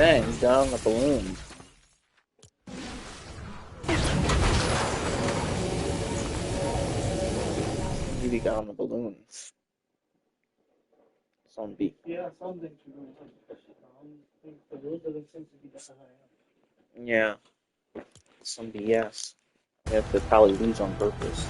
Dang, he's down on the balloon. He got on the balloons. Zombie. Yeah, something to do with it. I think the road doesn't seem to be that high. Yeah, some BS. They have to probably lose on purpose.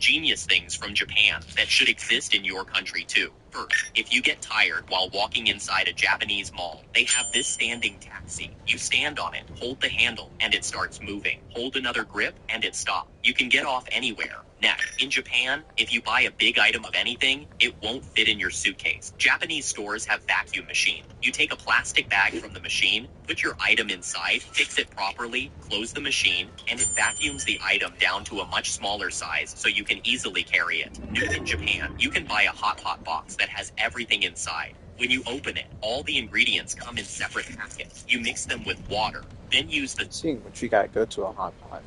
genius things from Japan that should exist in your country too. First, if you get tired while walking inside a Japanese mall, they have this standing taxi. You stand on it, hold the handle, and it starts moving. Hold another grip, and it stops. You can get off anywhere. Next, in Japan, if you buy a big item of anything, it won't fit in your suitcase. Japanese stores have vacuum machines. You take a plastic bag from the machine, put your item inside, fix it properly, close the machine, and it vacuums the item down to a much smaller size so you can easily carry it. New in Japan, you can buy a hot pot box that has everything inside. When you open it, all the ingredients come in separate packets. You mix them with water, then use the Seeing what you gotta go to a hot pot.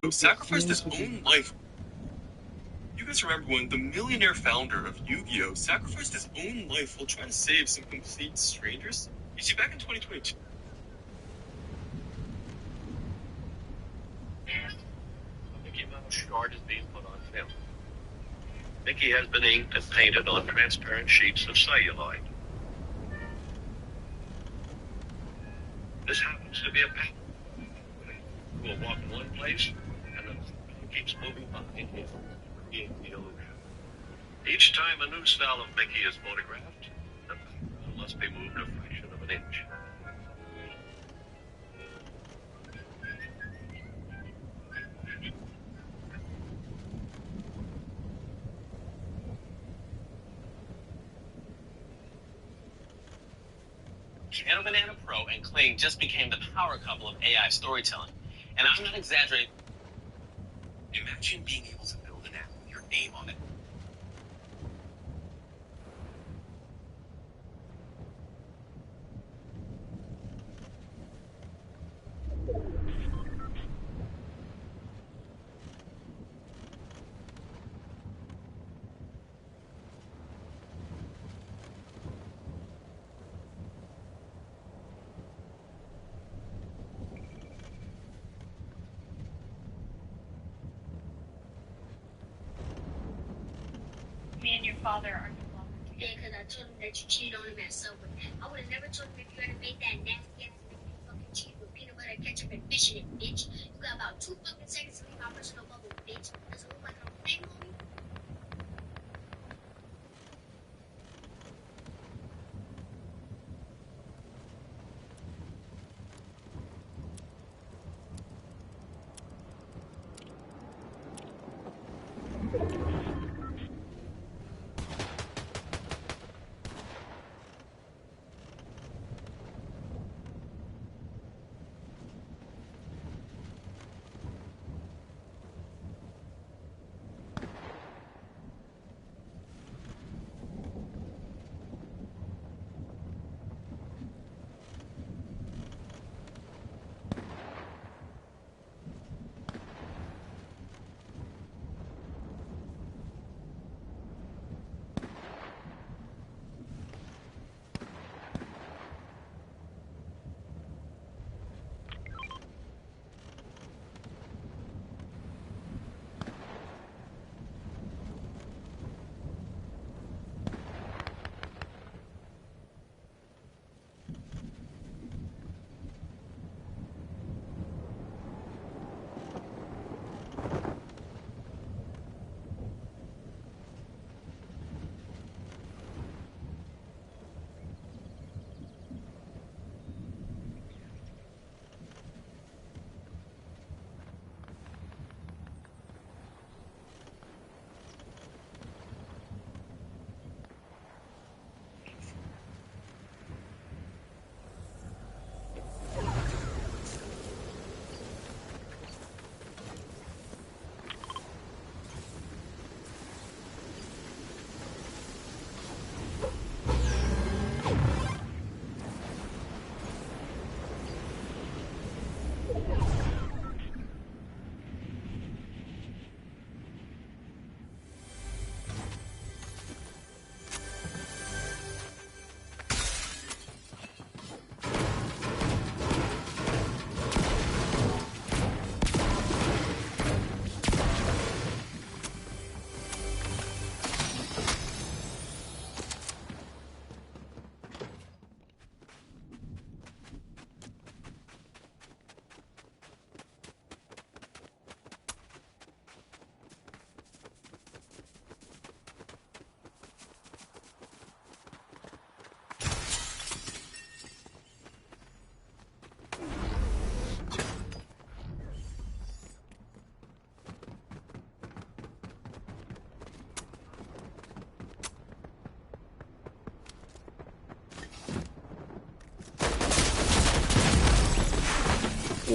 Who sacrificed his own life. You guys remember when the millionaire founder of Yu-Gi-Oh! Sacrificed his own life while trying to save some complete strangers? You see, back in 2022. Mickey Mouse shard is being put on film. Mickey has been inked and painted on transparent sheets of celluloid. This happens to be a pattern. Who will walk in one place and then keeps moving behind him, creating the illusion. Each time a new style of Mickey is photographed, the background must be moved a fraction of an inch. Nano Banana Pro and Kling just became the power couple of AI storytelling. And I'm not exaggerating. Imagine being able to build an app with your name on it. Me and your father are no longer together. Yeah, because I told him that you cheated on him at Subway. I would have never told him if you had made that nasty ass fucking cheese with peanut butter, ketchup, and fish in it, bitch. You got about 2 fucking seconds to leave my personal bubble, bitch. Does it look like I'm playing on me?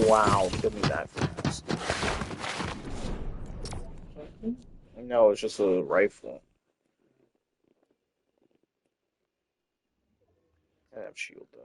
Wow, give me that fast. No, it's just a rifle. I have shield though.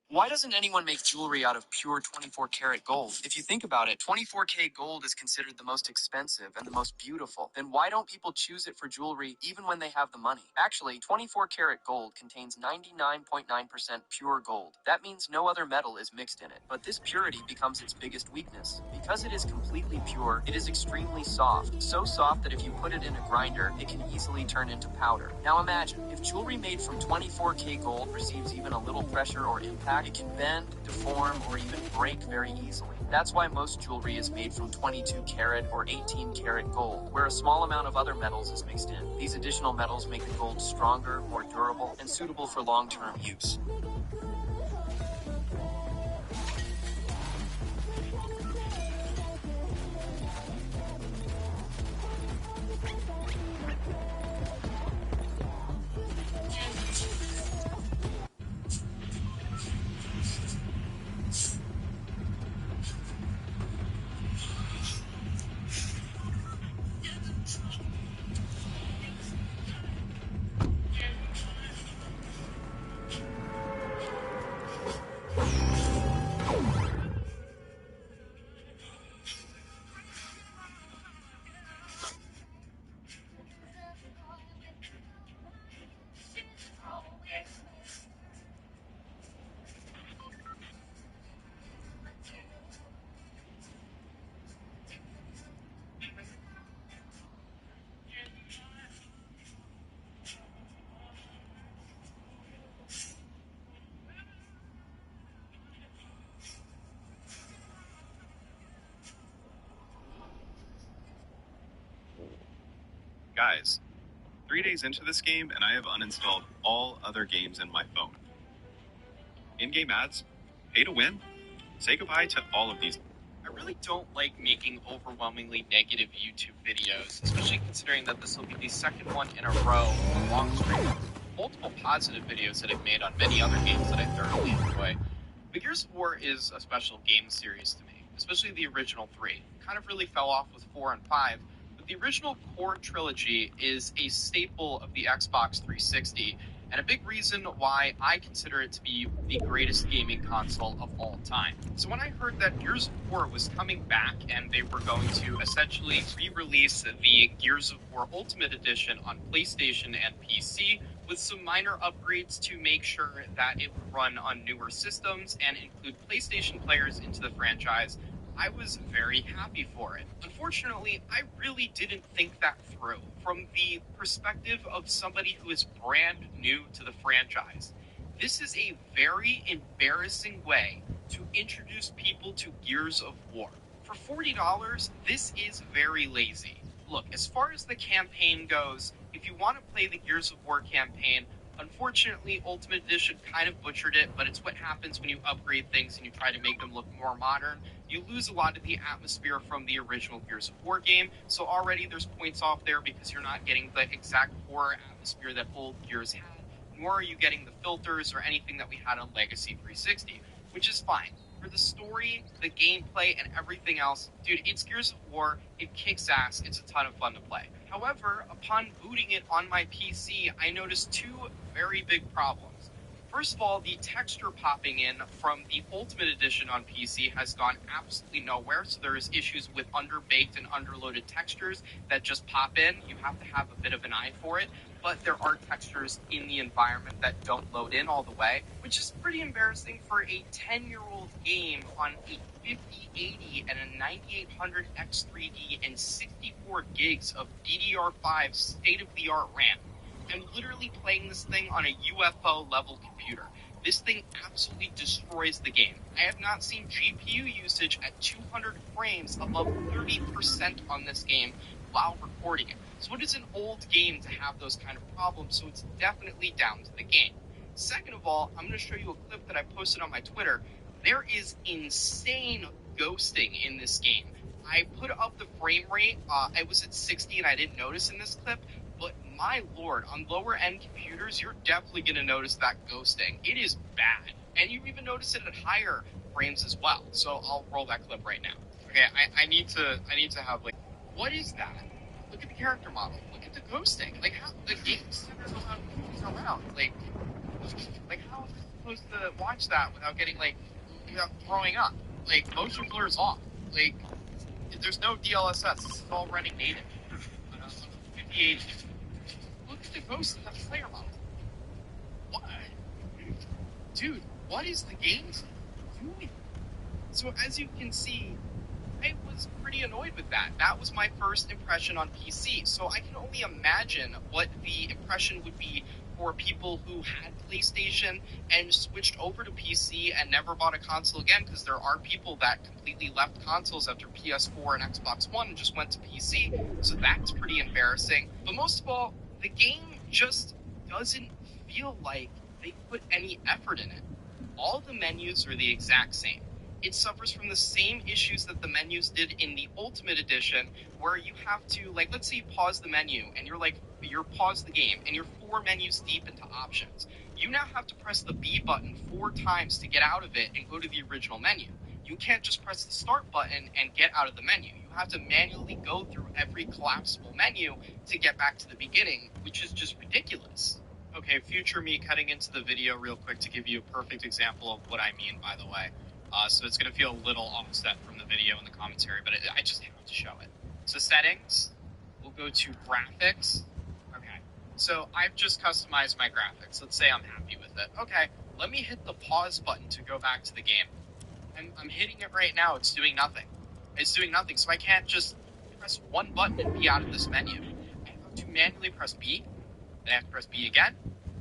Why doesn't anyone make jewelry out of pure 24 karat gold? If you think about it, 24K gold is considered the most expensive and the most beautiful. Then why don't people choose it for jewelry even when they have the money? Actually, 24 karat gold contains 99.9% pure gold. That means no other metal is mixed in it. But this purity becomes its biggest weakness. Because it is completely pure, it is extremely soft. So soft that if you put it in a grinder, it can easily turn into powder. Now imagine, if jewelry made from 24K gold receives even a little pressure or impact, it can bend, deform, or even break very easily. That's why most jewelry is made from 22 karat or 18 karat gold, where a small amount of other metals is mixed in. These additional metals make the gold stronger, more durable, and suitable for long-term use. Guys, 3 days into this game and I have uninstalled all other games in my phone. In-game ads, pay to win, say goodbye to all of these. I really don't like making overwhelmingly negative YouTube videos, especially considering that this will be the second one in a row of a long streak of multiple positive videos that I've made on many other games that I thoroughly enjoy. But Gears of War is a special game series to me, especially the original three. Kind of really fell off with 4 and 5, but the original core trilogy is a staple of the Xbox 360, and a big reason why I consider it to be the greatest gaming console of all time. So when I heard that Gears of War was coming back and they were going to essentially re-release the Gears of War Ultimate Edition on PlayStation and PC, with some minor upgrades to make sure that it would run on newer systems and include PlayStation players into the franchise, I was very happy for it. Unfortunately, I really didn't think that through from the perspective of somebody who is brand new to the franchise. This is a very embarrassing way to introduce people to Gears of War. For $40, this is very lazy. Look, as far as the campaign goes, if you want to play the Gears of War campaign, unfortunately, Ultimate Edition kind of butchered it, but it's what happens when you upgrade things and you try to make them look more modern. You lose a lot of the atmosphere from the original Gears of War game, so already there's points off there because you're not getting the exact horror atmosphere that old Gears had, nor are you getting the filters or anything that we had on Legacy 360, which is fine. For the story, the gameplay, and everything else, dude, it's Gears of War, it kicks ass, it's a ton of fun to play. However, upon booting it on my PC, I noticed two very big problems. First of all, the texture popping in from the Ultimate Edition on PC has gone absolutely nowhere, so there is issues with underbaked and underloaded textures that just pop in. You have to have a bit of an eye for it, but there are textures in the environment that don't load in all the way, which is pretty embarrassing for a 10-year-old game on a 5080 and a 9800 X3D and 64 gigs of DDR5 state-of-the-art RAM. I'm literally playing this thing on a UFO level computer. This thing absolutely destroys the game. I have not seen GPU usage at 200 frames above 30% on this game while recording it. So it is an old game to have those kind of problems, so it's definitely down to the game. Second of all, I'm going to show you a clip that I posted on my Twitter. There is insane ghosting in this game. I put up the frame rate. It was at 60 and I didn't notice in this clip. But my lord, on lower end computers, you're definitely going to notice that ghosting. It is bad. And you even notice it at higher frames as well. So I'll roll that clip right now. Okay, I need to have, like, what is that? Look at the character model. Look at the ghosting. Like, how the game's never allowed movies around. Like how am I supposed to watch that without getting, like, without throwing up? Like, motion blur is off. Like, there's no DLSS. This is all running native. On a 58. Look at the ghost of the player model. What? Dude, what is the game doing? So as you can see, I was pretty annoyed with that. That was my first impression on PC. So I can only imagine what the impression would be for people who had PlayStation and switched over to PC and never bought a console again, because there are people that completely left consoles after PS4 and Xbox One and just went to PC. So that's pretty embarrassing. But most of all, the game just doesn't feel like they put any effort in it. All the menus are the exact same. It suffers from the same issues that the menus did in the Ultimate Edition, where you have to, like, let's say you pause the menu and you're pause the game and you're 4 menus deep into options. You now have to press the B button 4 times to get out of it and go to the original menu. You can't just press the start button and get out of the menu. You have to manually go through every collapsible menu to get back to the beginning, which is just ridiculous. Okay, future me cutting into the video real quick to give you a perfect example of what I mean, by the way. So it's going to feel a little offset from the video and the commentary, but I just have to show it. So settings, we'll go to graphics. Okay, so I've just customized my graphics. Let's say I'm happy with it. Okay, let me hit the pause button to go back to the game. I'm hitting it right now. It's doing nothing. It's doing nothing, so I can't just press one button and be out of this menu. I have to manually press B, then I have to press B again,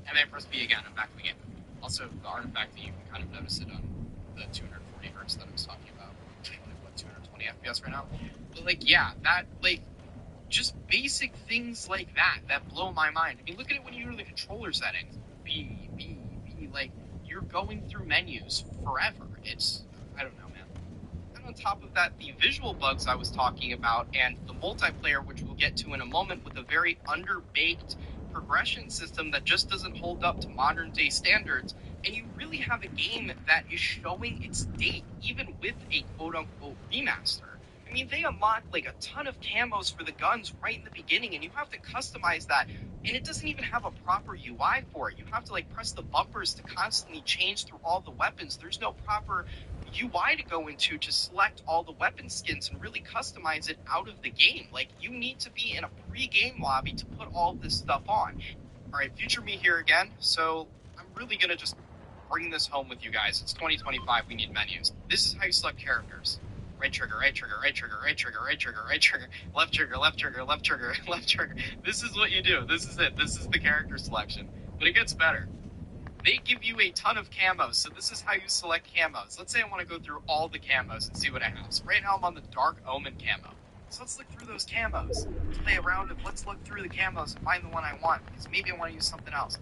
and then press B again. I'm back in the game. Also, the artifact that you can kind of notice it on the 240 hertz that I was talking about. What, 220 FPS right now? But, like, yeah, that, like, just basic things like that blow my mind. I mean, look at it when you go to the controller settings. B, like, you're going through menus forever. It's, I don't know, man. And on top of that, the visual bugs I was talking about and the multiplayer, which we'll get to in a moment, with a very underbaked progression system that just doesn't hold up to modern day standards. And you really have a game that is showing its date, even with a quote-unquote remaster. I mean, they unlocked, like, a ton of camos for the guns right in the beginning, and you have to customize that, and it doesn't even have a proper UI for it. You have to, like, press the bumpers to constantly change through all the weapons. There's no proper UI to go into to select all the weapon skins and really customize it out of the game. Like, you need to be in a pre-game lobby to put all this stuff on. All right, future me here again. So I'm really going to just bring this home with you guys. It's 2025. We need menus. This is how you select characters. Right trigger, right trigger, right trigger, right trigger, right trigger, right trigger, left trigger, left trigger, left trigger, left trigger. This is what you do. This is it. This is the character selection. But it gets better. They give you a ton of camos, so this is how you select camos. Let's say I want to go through all the camos and see what I have. So right now I'm on the Dark Omen camo. So let's look through those camos. Let's play around and let's look through the camos and find the one I want, because maybe I want to use something else.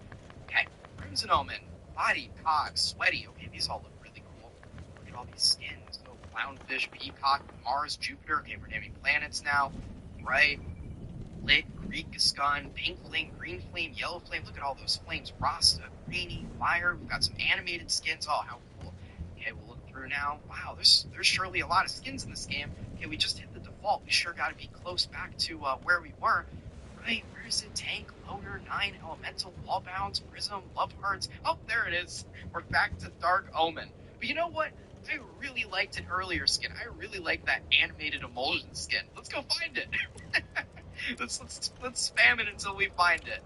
Okay, Crimson Omen, Body, Cog, Sweaty. Okay, these all look really cool. Look at all these skins. Oh, Clownfish, Peacock, Mars, Jupiter. Okay, we're naming planets now. Right. Lit, Greek Gun, Pink Flame, Green Flame, Yellow Flame. Look at all those flames. Rasta, Rainy, Fire. We've got some animated skins. Oh, how cool. Okay, we'll look through now. Wow, there's surely a lot of skins in this game. Okay, we just hit the default. We sure got to be close back to where we were. Right, where is it? Tank, Loner, 9, Elemental, Wallbounds, Prism, Love Hearts. Oh, there it is. We're back to Dark Omen. But you know what? I really liked an earlier skin. I really like that animated emulsion skin. Let's go find it. Let's spam it until we find it.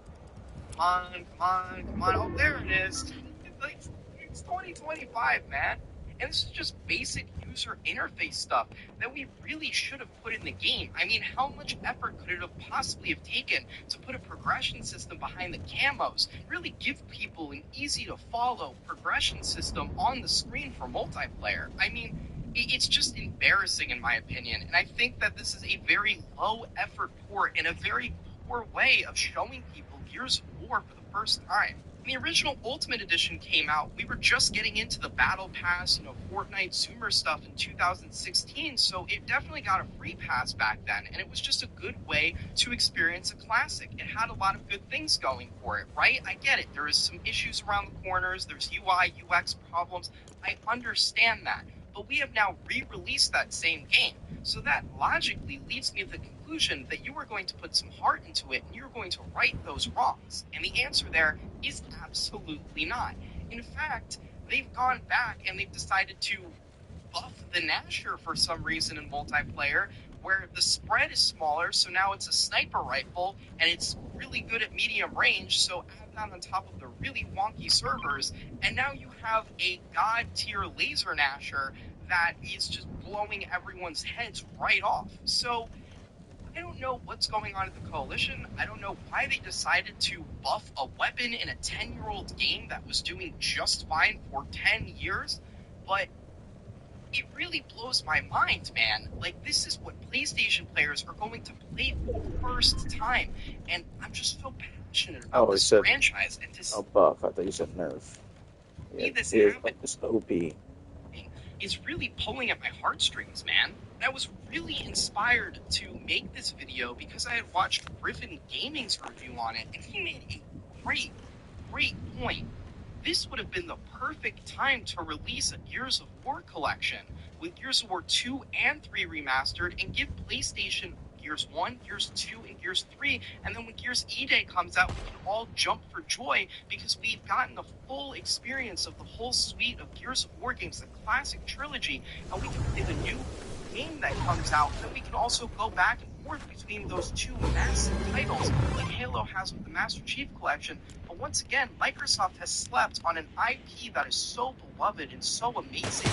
Come on. Oh, there it is. It's 2025, man. And this is just basic user interface stuff that we really should have put in the game. I mean, how much effort could it have possibly have taken to put a progression system behind the camos, really give people an easy to follow progression system on the screen for multiplayer? I mean, it's just embarrassing in my opinion, and I think that this is a very low effort port and a very poor way of showing people Gears of War for the first time. When the original Ultimate Edition came out, we were just getting into the Battle Pass, Fortnite Zoomer stuff in 2016, so it definitely got a free pass back then, and it was just a good way to experience a classic. It had a lot of good things going for it, right? I get it. There is some issues around the corners, there's UI, UX problems. I understand that. But we have now re-released that same game. So that logically leads me to the conclusion that you are going to put some heart into it and you're going to right those wrongs. And the answer there is absolutely not. In fact, they've gone back and they've decided to buff the Nasher for some reason in multiplayer, where the spread is smaller, so now it's a sniper rifle, and it's really good at medium range, so add that on top of the really wonky servers, and now you have a god tier laser Nasher that is just blowing everyone's heads right off. So I don't know what's going on at the Coalition. I don't know why they decided to buff a weapon in a 10-year-old game that was doing just fine for 10 years, but it really blows my mind, man. Like, this is what PlayStation players are going to play for the first time, and I'm just so passionate about this franchise. And to buff. I thought you said nerf. see this it is happen this OP. is really pulling at my heartstrings, man. And I was really inspired to make this video because I had watched Griffin Gaming's review on it, and he made a great point. This would have been the perfect time to release a Gears of War collection with Gears of War 2 and 3 remastered and give PlayStation Gears 1, Gears 2, and Gears 3, and then when Gears E-Day comes out, we can all jump for joy because we've gotten the full experience of the whole suite of Gears of War games, the classic trilogy, and we can play the new game that comes out, and then we can also go back and forth between those two massive titles like Halo has with the Master Chief Collection. But once again, Microsoft has slept on an IP that is so beloved and so amazing,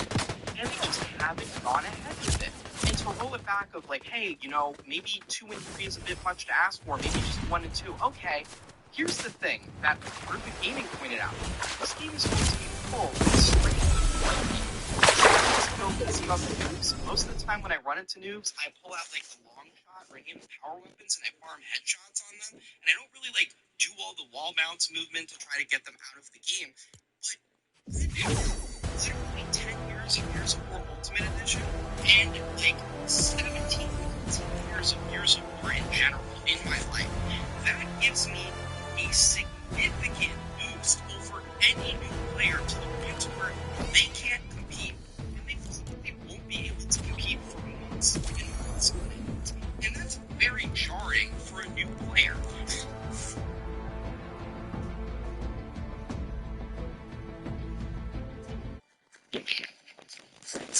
and they just haven't gone ahead with it. And to roll it back of like, hey, maybe 2 and 3 is a bit much to ask for, maybe just 1 and 2. Okay, here's the thing that Griffin Gaming pointed out. This game is going to be full of straight about the noobs. Most of the time when I run into noobs, I pull out like the long shot or any of the power weapons and I farm headshots on them. And I don't really like do all the wall mounts movement to try to get them out of the game. But I do. It's only 10 years of Gears of War Ultimate Edition and like 17 years of Gears of War in general in my life. That gives me a significant boost over any new player to the point where they can't compete. Be able to compete for months and months on it. And that's very jarring for a new player.